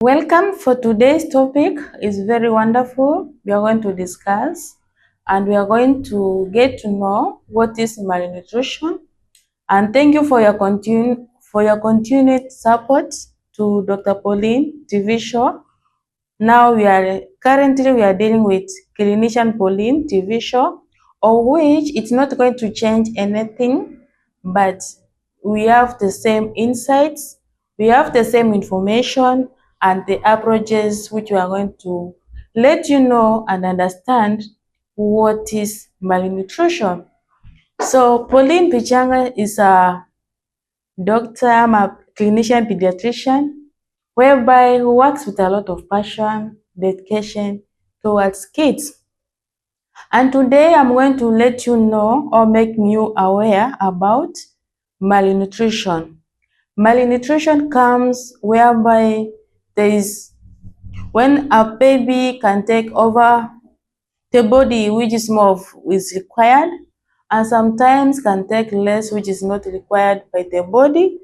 Welcome. For today's topic is very wonderful. We are going to discuss and we are going to get to know what is malnutrition. And thank you for your continued support to Dr. Pauline TV show. Now we are dealing with Clinician Pauline TV show, of which it's not going to change anything, but we have the same insights, we have the same information and the approaches which we are going to let you know and understand what is malnutrition. So Pauline Pichanga is a doctor, I'm a clinician pediatrician, whereby who works with a lot of passion, dedication towards kids. And today I'm going to let you know or make you aware about malnutrition. Malnutrition comes whereby there is when a baby can take over the body which is more of is required, and sometimes can take less which is not required by the body.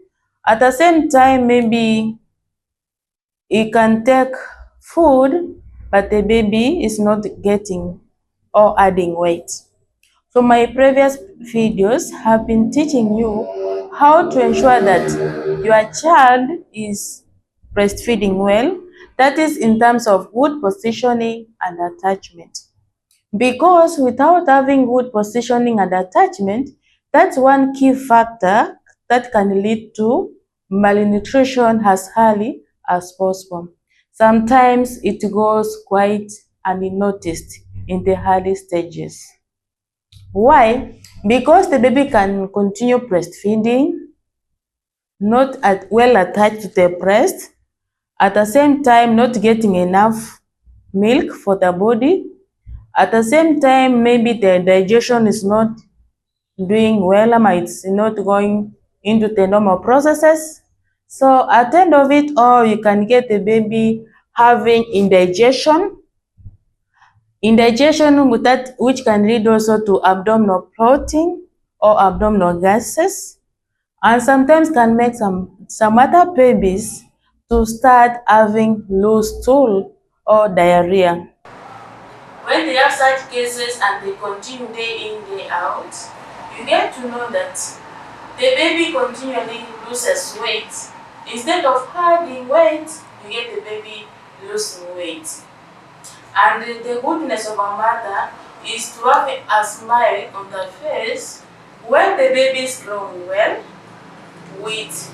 At the same time, maybe it can take food, but the baby is not getting or adding weight. So my previous videos have been teaching you how to ensure that your child is breastfeeding well. That is in terms of good positioning and attachment. Because without having good positioning and attachment, that's one key factor that can lead to malnutrition as early as possible. Sometimes it goes quite unnoticed in the early stages. Why? Because the baby can continue breastfeeding, not well attached to the breast, at the same time not getting enough milk for the body. At the same time, maybe the digestion is not doing well, it's not going into the normal processes. So at the end of it all, you can get the baby having indigestion with that, which can lead also to abdominal bloating or abdominal gases, and sometimes can make some other babies to start having loose stool or diarrhea. When they have such cases and they continue day in, day out, you get to know that the baby continually loses weight. Instead of adding weight, you get the baby losing weight. And the goodness of a mother is to have a smile on the face when the baby is growing well, with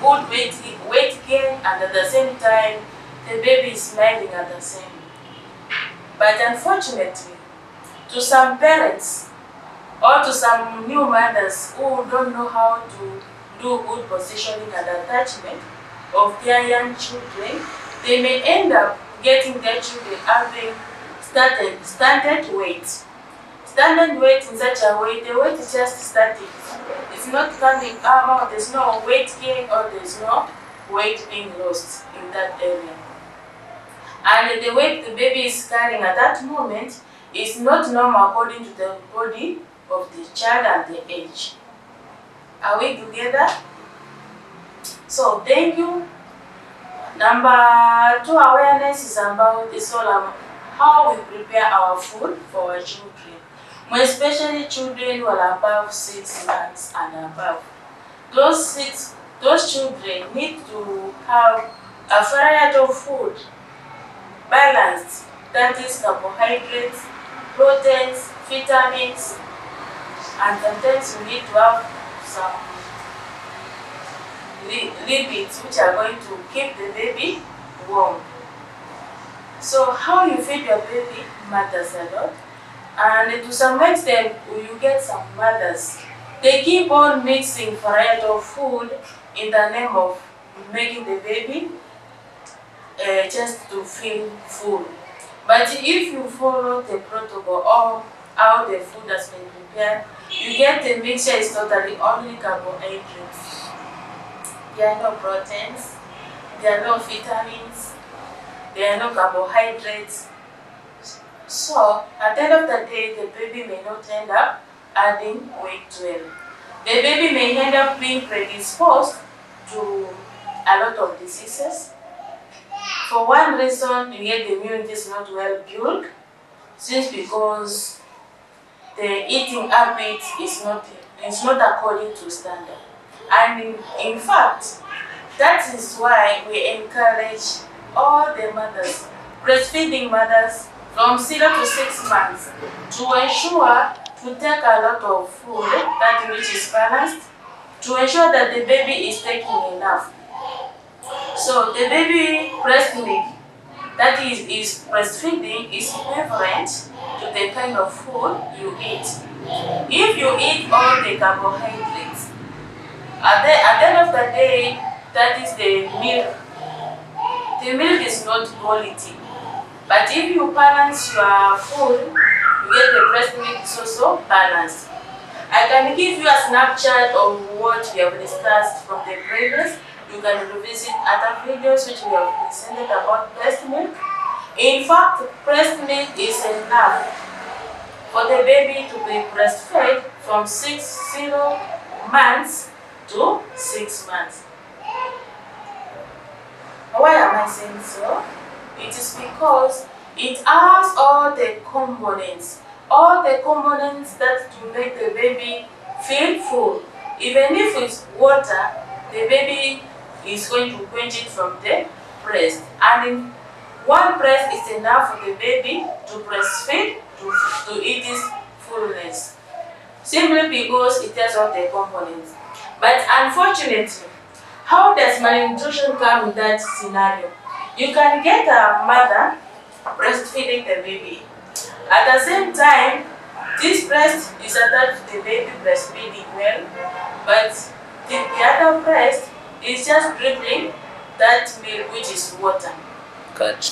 good weight gain, and at the same time, the baby is smiling at the same. But unfortunately, to some parents or to some new mothers who don't know how to do good positioning and attachment of their young children, they may end up getting their children having stunted weight. Stunted weight in such a way, the weight is just static. It's not coming out, there's no weight gain or there's no weight being lost in that area. And the weight the baby is carrying at that moment is not normal according to the body of the child and the age. Are we together? So thank you. Number 2 awareness is about how we prepare our food for our children, more especially children who are above 6 months and above. Those children need to have a variety of food, balanced, that is carbohydrates, proteins, vitamins, and sometimes we need to have some lipids which are going to keep the baby warm. So how you feed your baby matters a lot, and to some extent you get some mothers, they keep on mixing variety of food in the name of making the baby just to feel full. But if you follow the protocol or how the food has been prepared, you get the mixture is totally only carbohydrates. There are no proteins, there are no vitamins, there are no carbohydrates. So at the end of the day, the baby may not end up adding weight well. The baby may end up being predisposed to a lot of diseases, For one reason, you get the immunity is not well built, since because the eating habit is not according to standard. And in fact, that is why we encourage all the mothers, breastfeeding mothers from 0 to 6 months, to ensure to take a lot of food that which is balanced, to ensure that the baby is taking enough. So the baby breast milk that is breastfeeding is equivalent to the kind of food you eat. If you eat all the carbohydrates, at the end of the day, that is the milk. The milk is not quality. But if you balance your food, you get the breast milk is also balanced. I can give you a snapshot of what we have discussed from the previous. You can revisit other videos which we have presented about breast milk. In fact, breast milk is enough for the baby to be breastfed from 0 months to 6 months. Why am I saying so? It is because it has all the components that to make the baby feel full. Even if it's water, the baby is going to quench it from the breast. And in one breast is enough for the baby to breastfeed, to eat its fullness. Simply because it has all the components. But unfortunately, how does malnutrition come in that scenario? You can get a mother breastfeeding the baby. At the same time, this breast is attached to the baby breastfeeding well, but the other breast is just dribbling that milk which is water. Good.